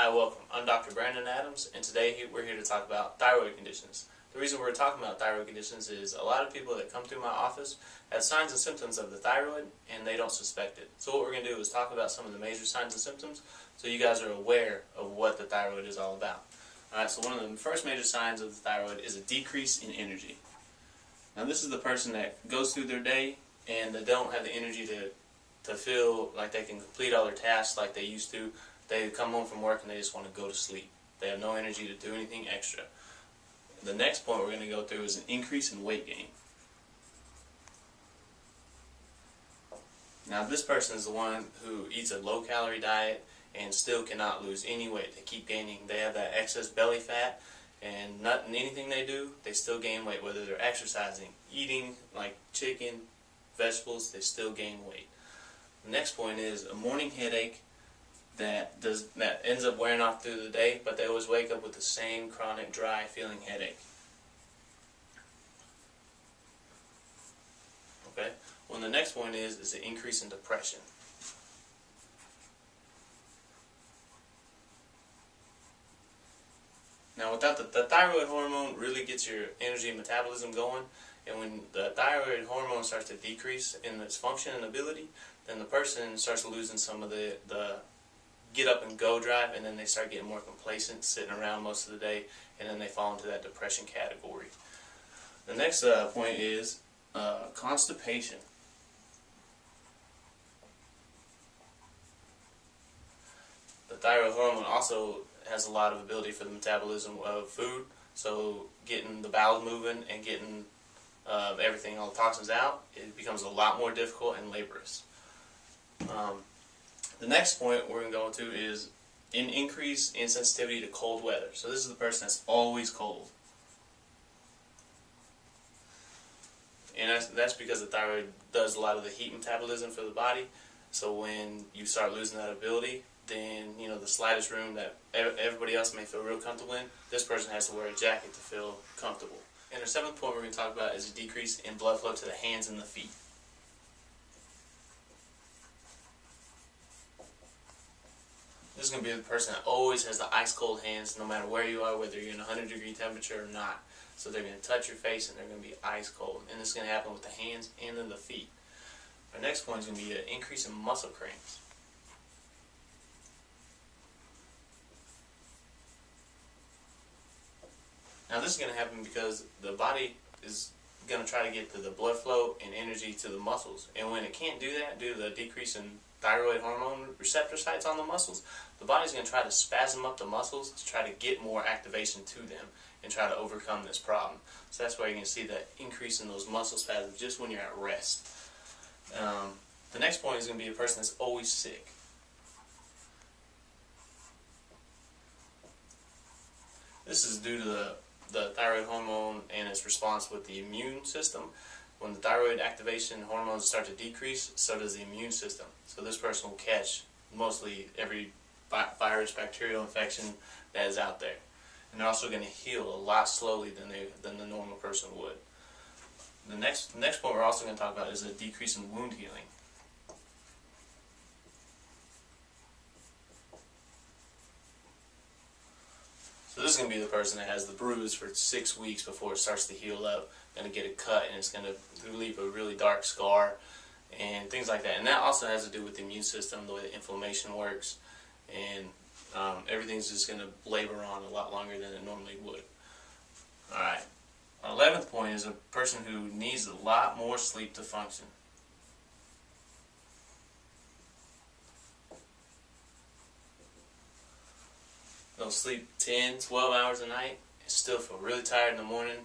Hi, welcome. I'm Dr. Brandon Adams, and today we're here to talk about thyroid conditions. The reason we're talking about thyroid conditions is a lot of people that come through my office have signs and symptoms of the thyroid, and they don't suspect it. So what we're going to do is talk about some of the major signs and symptoms so you guys are aware of what the thyroid is all about. Alright, so one of the first major signs of the thyroid is a decrease in energy. Now this is the person that goes through their day and they don't have the energy to feel like they can complete all their tasks like they used to. They come home from work and they just want to go to sleep. They have no energy to do anything extra. The next point we're going to go through is an increase in weight gain. Now this person is the one who eats a low-calorie diet and still cannot lose any weight. They keep gaining. They have that excess belly fat, and anything they do, they still gain weight. Whether they're exercising, eating like chicken, vegetables, they still gain weight. The next point is a morning headache that ends up wearing off through the day, but they always wake up with the same chronic, dry feeling headache. Okay. Well, the next point is an increase in depression. Now, without the thyroid hormone really gets your energy and metabolism going, and when the thyroid hormone starts to decrease in its function and ability, then the person starts losing some of the get up and go drive, and then they start getting more complacent, sitting around most of the day, and then they fall into that depression category. The next point is constipation. The thyroid hormone also has a lot of ability for the metabolism of food, so getting the bowel moving and getting everything, all the toxins out, it becomes a lot more difficult and laborious. The next point we're going to go into is an increase in sensitivity to cold weather. So this is the person that's always cold. And that's because the thyroid does a lot of the heat metabolism for the body. So when you start losing that ability, then the slightest room that everybody else may feel real comfortable in, this person has to wear a jacket to feel comfortable. And our seventh point we're going to talk about is a decrease in blood flow to the hands and the feet. This is going to be the person that always has the ice cold hands no matter where you are, whether you're in 100-degree temperature or not. So they're going to touch your face and they're going to be ice cold. And this is going to happen with the hands and then the feet. Our next point is going to be an increase in muscle cramps. Now this is going to happen because the body is going to try to get the blood flow and energy to the muscles. And when it can't do that due to the decrease in thyroid hormone receptor sites on the muscles, the body's going to try to spasm up the muscles to try to get more activation to them and try to overcome this problem. So that's why you're going to see that increase in those muscle spasms just when you're at rest. The next point is going to be a person that's always sick. This is due to the thyroid hormone and its response with the immune system. When the thyroid activation hormones start to decrease, so does the immune system. So this person will catch mostly every virus, bacterial infection that is out there. And they're also going to heal a lot slowly than the normal person would. The next point we're also going to talk about is a decrease in wound healing. So this is going to be the person that has the bruise for 6 weeks before it starts to heal up. Going to get a cut and it's going to leave a really dark scar and things like that. And that also has to do with the immune system, the way the inflammation works, and everything's just going to labor on a lot longer than it normally would. Alright, our 11th point is a person who needs a lot more sleep to function. They'll sleep 10, 12 hours a night and still feel really tired in the morning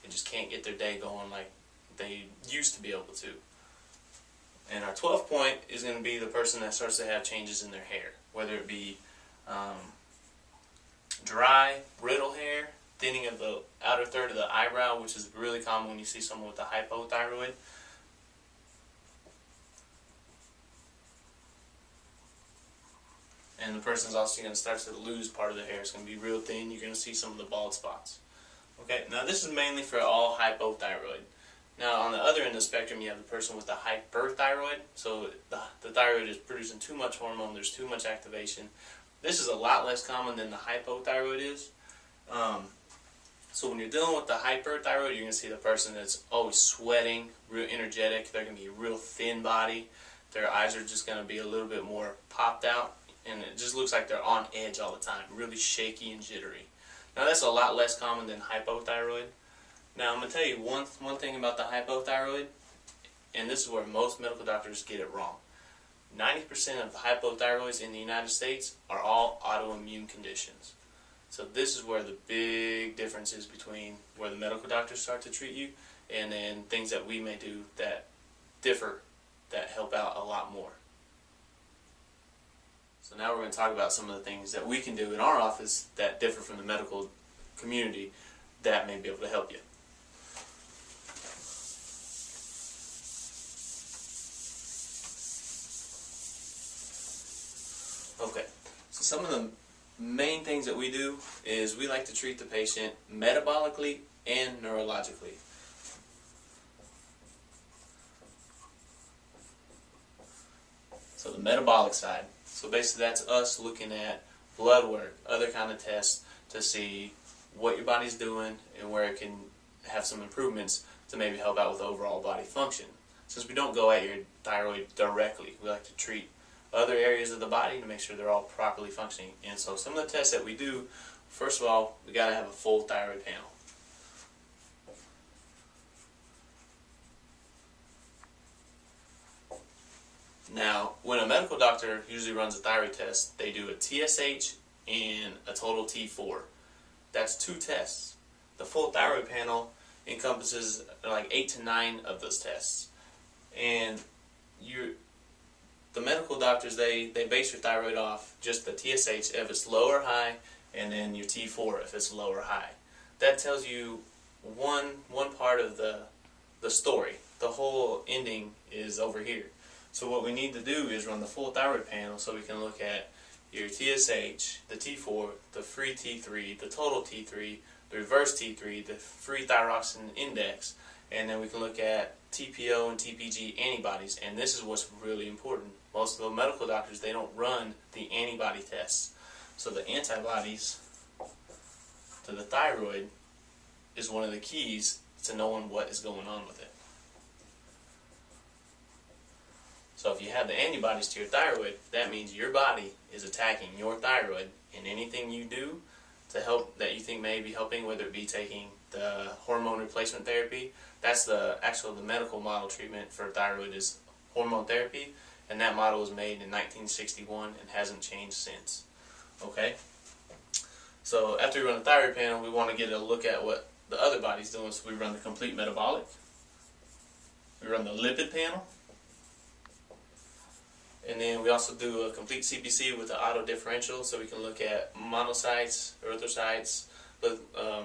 and just can't get their day going like they used to be able to. And our 12th point is going to be the person that starts to have changes in their hair, whether it be dry, brittle hair, thinning of the outer third of the eyebrow, which is really common when you see someone with a hypothyroid. And the person's also going to start to lose part of their hair. It's going to be real thin. You're going to see some of the bald spots. Okay, now this is mainly for all hypothyroid. Now on the other end of the spectrum you have the person with the hyperthyroid. So the thyroid is producing too much hormone, there's too much activation, This is a lot less common than the hypothyroid is. So when you're dealing with the hyperthyroid, you're going to see the person that's always sweating, real energetic. They're going to be a real thin body. Their eyes are just going to be a little bit more popped out, and it just looks like they're on edge all the time, really shaky and jittery. Now that's a lot less common than hypothyroid. Now I'm going to tell you one thing about the hypothyroid, and this is where most medical doctors get it wrong. 90% of the hypothyroids in the United States are all autoimmune conditions. So this is where the big difference is between where the medical doctors start to treat you and then things that we may do that differ, that help out a lot more. So now we're going to talk about some of the things that we can do in our office that differ from the medical community that may be able to help you. Okay, so some of the main things that we do is we like to treat the patient metabolically and neurologically. So the metabolic side, so basically that's us looking at blood work, other kind of tests to see what your body's doing and where it can have some improvements to maybe help out with overall body function. Since we don't go at your thyroid directly, we like to treat other areas of the body to make sure they're all properly functioning. And so some of the tests that we do, first of all, we got to have a full thyroid panel. Now, when a medical doctor usually runs a thyroid test, they do a TSH and a total T4. That's 2 tests. The full thyroid panel encompasses like 8 to 9 of those tests. And the medical doctors, they base your thyroid off just the TSH if it's low or high, and then your T4 if it's low or high. That tells you one part of the story. The whole ending is over here. So what we need to do is run the full thyroid panel so we can look at your TSH, the T4, the free T3, the total T3, the reverse T3, the free thyroxine index, and then we can look at TPO and TPG antibodies, and this is what's really important. Most of the medical doctors, they don't run the antibody tests. So the antibodies to the thyroid is one of the keys to knowing what is going on with it. So if you have the antibodies to your thyroid, that means your body is attacking your thyroid, and anything you do to help that you think may be helping, whether it be taking the hormone replacement therapy, that's the medical model treatment for thyroid is hormone therapy, and that model was made in 1961 and hasn't changed since. Okay? So after we run the thyroid panel, we want to get a look at what the other body's doing, so we run the complete metabolic. We run the lipid panel. And then we also do a complete CBC with the auto differential, so we can look at monocytes, erythrocytes,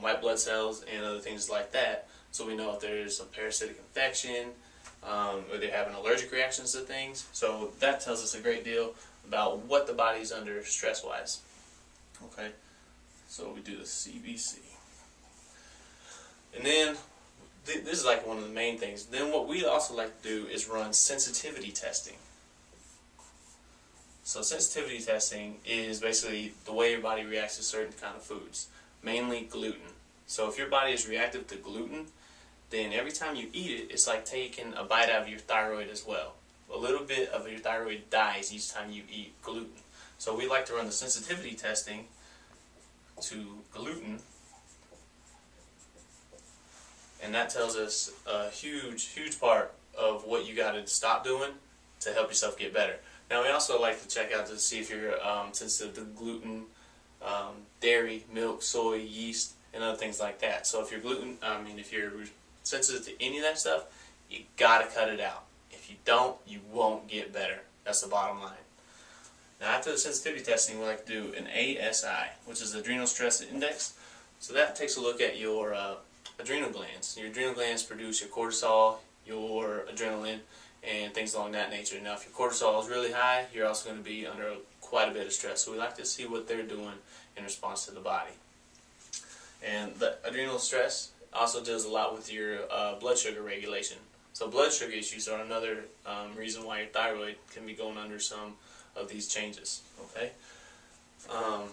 white blood cells, and other things like that. So we know if there's some parasitic infection, or they're having allergic reactions to things. So that tells us a great deal about what the body's under stress-wise. Okay, so we do the CBC. And then, this is like one of the main things. Then what we also like to do is run sensitivity testing. So sensitivity testing is basically the way your body reacts to certain kind of foods, mainly gluten. So if your body is reactive to gluten, then every time you eat it, it's like taking a bite out of your thyroid as well. A little bit of your thyroid dies each time you eat gluten. So we like to run the sensitivity testing to gluten, and that tells us a huge part of what you got to stop doing to help yourself get better. Now we also like to check out to see if you're sensitive to gluten, dairy, milk, soy, yeast, and other things like that. So if you're if you're sensitive to any of that stuff, you gotta cut it out. If you don't, you won't get better. That's the bottom line. Now after the sensitivity testing, we like to do an ASI, which is Adrenal Stress Index. So that takes a look at your adrenal glands. Your adrenal glands produce your cortisol, your adrenaline, and things along that nature. Now if your cortisol is really high, you're also going to be under quite a bit of stress. So we like to see what they're doing in response to the body. And the adrenal stress also deals a lot with your blood sugar regulation. So blood sugar issues are another reason why your thyroid can be going under some of these changes. Okay. Um,